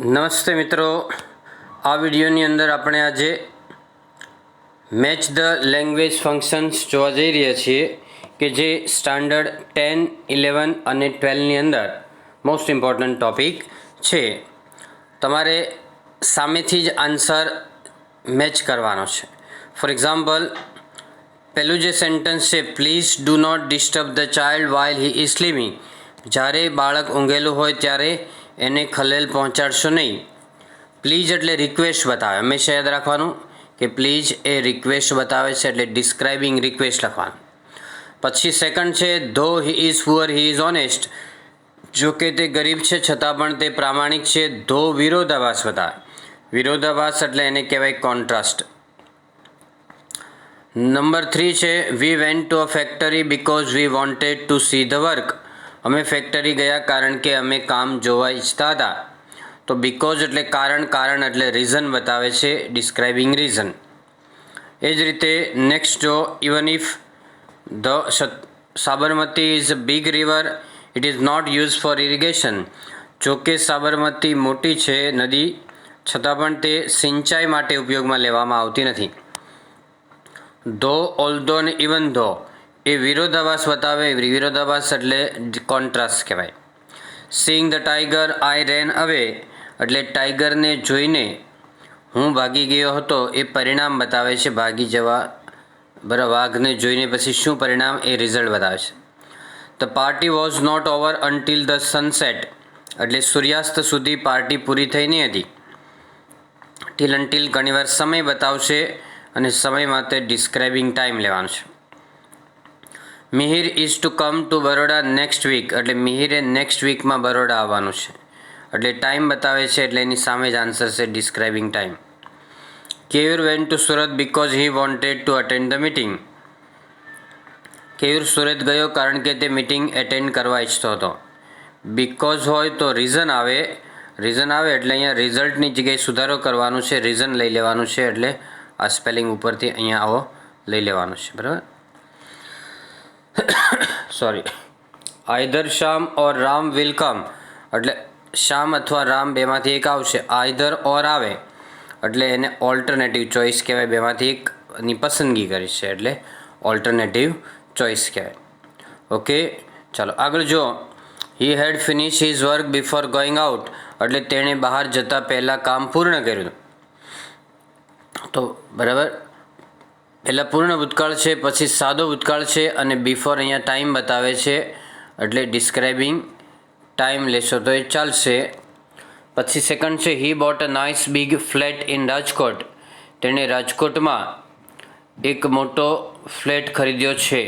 નમસ્તે મિત્રો, આ વિડીયોની અંદર આપણે આજે મેચ ધ લેંગ્વેજ ફંક્શન્સ જોવા જઈ રહ્યા છીએ કે જે સ્ટાન્ડર્ડ 10, 11 અને 12ની અંદર મોસ્ટ ઇમ્પોર્ટન્ટ ટોપિક છે. તમારે સામેથી જ આન્સર મેચ કરવાનો છે. ફોર એક્ઝામ્પલ, પહેલું જે સેન્ટન્સ છે, please do not disturb the child while he is sleeping. જ્યારે બાળક ઊંઘેલું હોય ત્યારે એને ખલેલ પહોંચાડશો નહીં. પ્લીઝ એટલે રિક્વેસ્ટ બતાવે, હંમેશા યાદ રાખવાનું કે પ્લીઝ એ રિક્વેસ્ટ બતાવે છે એટલે ડિસ્ક્રાઇબિંગ રિક્વેસ્ટ લખવાનું. પછી સેકન્ડ છે, ધો he is poor he is honest. જો કે તે ગરીબ છે છતાં પણ તે પ્રામાણિક છે. ધો વિરોધાભાસ બતાવે, વિરોધાભાસ એટલે એને કહેવાય કોન્ટ્રાસ્ટ. નંબર 3 છે, we went to a factory because we wanted to see the work. અમે ફેક્ટરી ગયા કારણ કે અમે કામ જોવા ઈચ્છતા હતા. તો બીકોઝ એટલે કારણ, કારણ એટલે રીઝન બતાવે છે, ડિસ્ક્રાઇબિંગ રીઝન. એ જ રીતે નેક્સ્ટ જો, even if the Sabarmati is a big river it is not use for irrigation. જો કે સાબરમતી મોટી છે નદી, છતાં પણ તે સિંચાઈ માટે ઉપયોગમાં લેવામાં આવતી નથી. ધો, ઓલ્ધો અને ઇવન ધો એ વિરોધાભાસ બતાવે, વિરોધાભાસ એટલે કોન્ટ્રાસ્ટ કહેવાય. Seeing the tiger I rain away એટલે ટાઈગરને જોઈને હું ભાગી ગયો હતો, એ પરિણામ બતાવે છે, ભાગી જવા. બરાબર, વાઘને જોઈને પછી શું પરિણામ, એ રિઝલ્ટ બતાવે છે. The party was not over until the sunset એટલે સૂર્યાસ્ત સુધી પાર્ટી પૂરી થઈ નહીં હતી. ટીલ અન્ટિલ ઘણીવાર સમય બતાવશે અને સમય માટે ડિસ્ક્રાઇબિંગ ટાઈમ લેવાનું છે. Mihir is to come to Baroda next week એટલે મિહિરે નેક્સ્ટ વીકમાં બરોડા આવવાનું છે એટલે ટાઈમ બતાવે છે, એટલે એની સામે જ આન્સર છે, describing time. Keyur went to Surat because he wanted to attend the meeting. Keyur Surat ગયો કારણ કે તે મીટિંગ એટેન્ડ કરવા ઈચ્છતો હતો. બીકોઝ હોય તો રીઝન આવે, રીઝન આવે એટલે અહીંયા રિઝલ્ટની જગ્યાએ સુધારો કરવાનું છે, રીઝન લઈ લેવાનું છે, એટલે આ સ્પેલિંગ ઉપરથી અહીંયા આવો લઈ લેવાનું છે. બરાબર, sorry. Either Shyam or Ram will come એટલે શ્યામ અથવા રામ બેમાંથી એક આવશે. આઈધર ઓર આવે એટલે એને ઓલ્ટરનેટિવ ચોઇસ કહેવાય, બેમાંથી એકની પસંદગી કરી છે એટલે ઓલ્ટરનેટિવ ચોઇસ કહેવાય. ઓકે, ચાલો આગળ જો. He had finish his work before going out એટલે તેણે બહાર જતાં પહેલાં કામ પૂર્ણ કર્યું. તો બરાબર, પહેલાં પૂર્ણ ભૂતકાળ છે, પછી સાદો ભૂતકાળ છે અને બિફોર અહીંયા ટાઈમ બતાવે છે એટલે ડિસ્ક્રાઇબિંગ ટાઈમ લેશો તો એ ચાલશે. પછી સેકન્ડ છે, he bought a nice big flat in Rajkot. તેણે રાજકોટમાં એક મોટો ફ્લેટ ખરીદ્યો છે.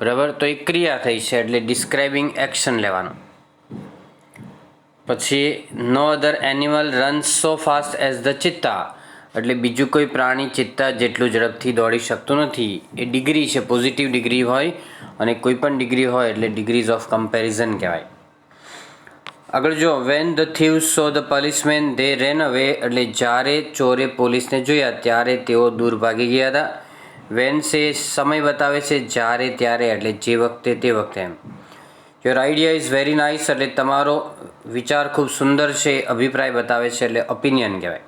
બરાબર, તો એક ક્રિયા થઈ છે એટલે ડિસ્ક્રાઇબિંગ એક્શન લેવાનું. પછી no other animal runs so fast as the cheetah એટલે બીજું કોઈ પ્રાણી ચિત્તા જેટલું ઝડપથી દોડી શકતું નથી. એ ડિગ્રી છે, પોઝિટિવ ડિગ્રી હોય અને કોઈ પણ ડિગ્રી હોય એટલે ડિગ્રીઝ ઓફ કમ્પેરિઝન કહેવાય. આગળ જો, when the thieves saw the policeman they ran away એટલે જ્યારે ચોરે પોલીસને જોયા ત્યારે તેઓ દૂર ભાગી ગયા હતા. વેન સે સમય બતાવે છે, જ્યારે ત્યારે એટલે જે વખતે તે વખતે એમ. Your idea is very nice એટલે તમારો વિચાર ખૂબ સુંદર છે, અભિપ્રાય બતાવે છે એટલે ઓપિનિયન કહેવાય.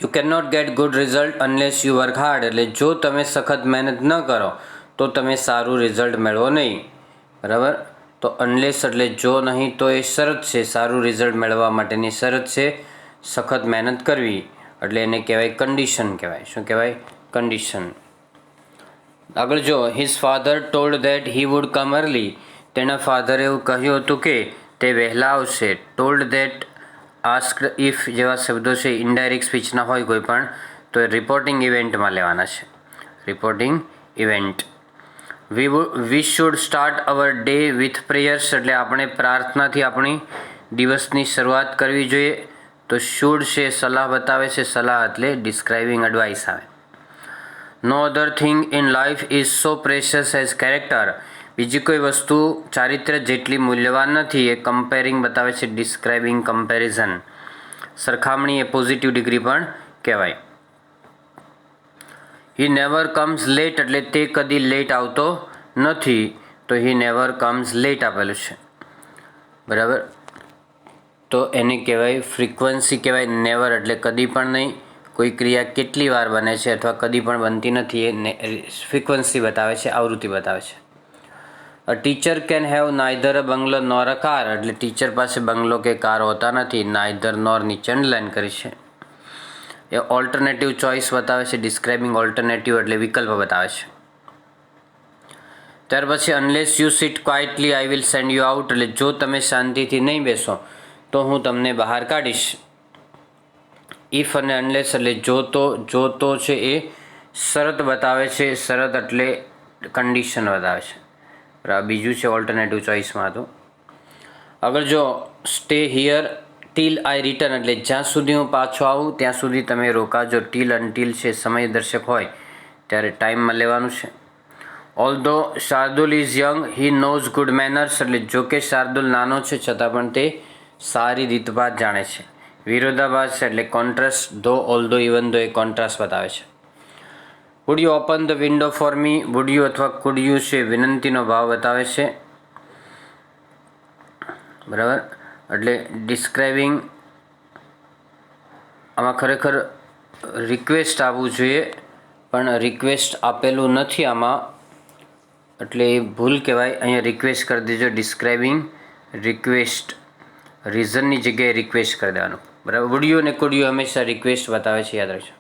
You can not get good result unless you work hard એટલે જો તમે સખત મહેનત ન કરો તો તમે સારું રિઝલ્ટ મેળવો નહીં. બરાબર, તો અનલેસ એટલે જો નહીં, તો એ શરત છે, સારું રિઝલ્ટ મેળવવા માટેની શરત છે સખત મહેનત કરવી એટલે એને કહેવાય કન્ડિશન કહેવાય. શું કહેવાય? કન્ડિશન. આગળ જો, his father told that he would come early. તેના ફાધરે એવું કહ્યું હતું કે તે વહેલા આવશે. ટોલ્ડ ધેટ, આસ્ક્ડ, ઇફ જેવા શબ્દો છે, ઇનડાયરેક્ટ સ્પીચના હોય કોઈ પણ, તો એ રિપોર્ટિંગ ઇવેન્ટમાં લેવાના છે. Reporting event. We should start our day with prayers એટલે આપણે પ્રાર્થનાથી આપણી દિવસની શરૂઆત કરવી જોઈએ. તો શુડ છે, સલાહ બતાવે છે, સલાહ એટલે ડિસ્ક્રાઇબિંગ એડવાઇસ આવે. No other thing in life is so precious as character. બીજી કોઈ વસ્તુ ચારિત્ર્ય જેટલી મૂલ્યવાન નથી, એ કમ્પેરિંગ બતાવે છે, ડિસ્ક્રાઇબિંગ કમ્પેરિઝન. સરખામણી એ પોઝિટિવ ડિગ્રી પણ કહેવાય. હી નેવર કમ્સ લેટ એટલે તે કદી લેટ આવતો નથી, તો હી નેવર કમ્સ લેટ આપેલું છે. બરાબર, તો એને કહેવાય ફ્રીક્વન્સી કહેવાય. નેવર એટલે કદી પણ નહીં. કોઈ ક્રિયા કેટલી વાર બને છે અથવા કદી પણ બનતી નથી એ ફ્રીક્વન્સી બતાવે છે, આવૃત્તિ બતાવે છે. A teacher can have neither a bungalow nor a car એટલે ટીચર પાસે બંગલો કે કાર હોતા નથી. નાઇધર નોર નીચે અંડરલાઇન કરી છે. એ ઓલ્ટરનેટિવ ચોઇસ બતાવે છે. ડિસ્ક્રાઇબિંગ ઓલ્ટરનેટિવ એટલે વિકલ્પ બતાવે છે. ત્યાર પછી unless you seat quietly I will send you out એટલે જો તમે શાંતિથી નહીં બેસો તો હું તમને બહાર કાઢીશ. ઇફ અને અનલેસ એટલે જો તો છે એ શરત બતાવે છે. શરત એટલે કન્ડિશન બતાવે છે. બરાબર. બીજું છે ઓલ્ટરનેટિવ ચોઇસમાં હતું. અગર જો stay here till I return એટલે જ્યાં સુધી હું પાછો આવું ત્યાં સુધી તમે રોકાજો. ટીલ અનટીલ છે સમયદર્શક હોય ત્યારે ટાઈમમાં લેવાનું છે. Although Shardul is young he knows good manners એટલે જો કે શાર્દુલ નાનો છે છતાં પણ તે સારી રીતભાત જાણે છે. વિરોધાભાસ એટલે કોન્ટ્રાસ્ટ. ધો ઓલ્ધો ઇવન ધો એ કોન્ટ્રાસ્ટ બતાવે છે. Would you open the window for me would you અથવા કુડ યુ છે વિનંતીનો ભાવ બતાવે છે. બરાબર. એટલે ડિસ્ક્રાઇબિંગ આમાં ખરેખર રિક્વેસ્ટ આવવું જોઈએ પણ રિક્વેસ્ટ આપેલું નથી આમાં એટલે એ ભૂલ કહેવાય. અહીંયા રિક્વેસ્ટ કરી દેજો. Describing request. રીઝનની જગ્યાએ રિક્વેસ્ટ કરી દેવાનું. બરાબર. વુડ યુ અને કુડ યુ હંમેશા રિક્વેસ્ટ બતાવે છે, યાદ રાખજો.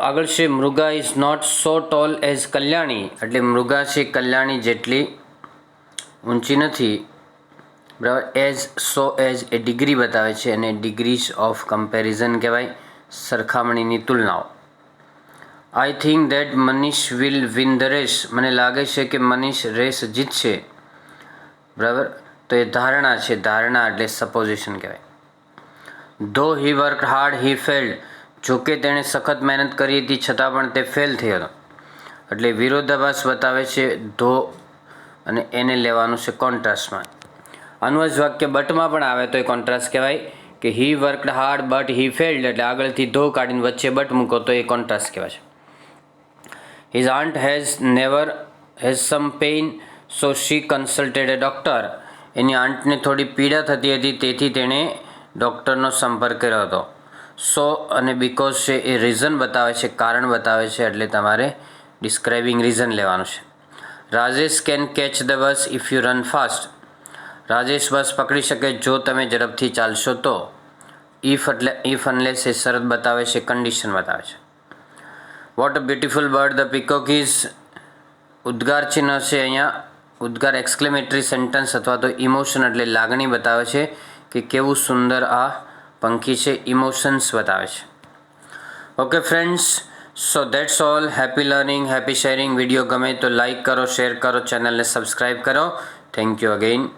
આગળ છે Mriga is not so tall as Kalyani એટલે મૃગા છે કલ્યાણી જેટલી ઊંચી નથી. બરાબર. એઝ સો એઝ એ ડિગ્રી બતાવે છે અને ડિગ્રીઝ ઓફ કમ્પેરિઝન કહેવાય, સરખામણીની તુલનાઓ. I think that Manish will win the race મને લાગે છે કે મનીષ રેસ જીતશે. બરાબર. તો એ ધારણા છે. ધારણા એટલે સપોઝિશન કહેવાય. ધો હી વર્ક હાર્ડ હી ફેલ્ડ જોકે તેણે સખત મહેનત કરી હતી છતાં પણ તે ફેલ થયો હતો એટલે વિરોધાભાસ બતાવે છે. ધો અને એને લેવાનું છે કોન્ટ્રાસ્ટમાં. અનુવાદ વાક્ય બટમાં પણ આવે તો એ કોન્ટ્રાસ્ટ કહેવાય કે he worked hard but he failed એટલે આગળથી ધો કાઢીને વચ્ચે બટ મૂકો તો એ કોન્ટ્રાસ્ટ કહેવાય છે. His aunt has some pain so she consulted a doctor એની આંટને થોડી પીડા થતી હતી તેથી તેણે ડૉક્ટરનો સંપર્ક કર્યો હતો. સો અને બીકોઝ છે એ રીઝન બતાવે છે, કારણ બતાવે છે એટલે તમારે ડિસ્ક્રાઇબિંગ રીઝન લેવાનું છે. Rajesh can catch the bus if you run fast Rajesh bus પકડી શકે જો તમે ઝડપથી ચાલશો તો. ઇફ અનલેસ એ શરત બતાવે છે, કન્ડિશન બતાવે છે. What a beautiful bird the peacock is ઉદ્ગાર ચિહ્ન છે અહીંયા. ઉદ્ગાર એક્સક્લેમેટરી સેન્ટન્સ અથવા તો ઇમોશન એટલે લાગણી બતાવે છે કે કેવું સુંદર આ પંખી છે. ઇમોશન્સ બતાવે છે. Okay friends, so that's all. Happy learning, happy sharing. Video ગમે તો લાઇક કરો, શેર કરો, ચેનલને સબસ્ક્રાઈબ કરો. Thank you again.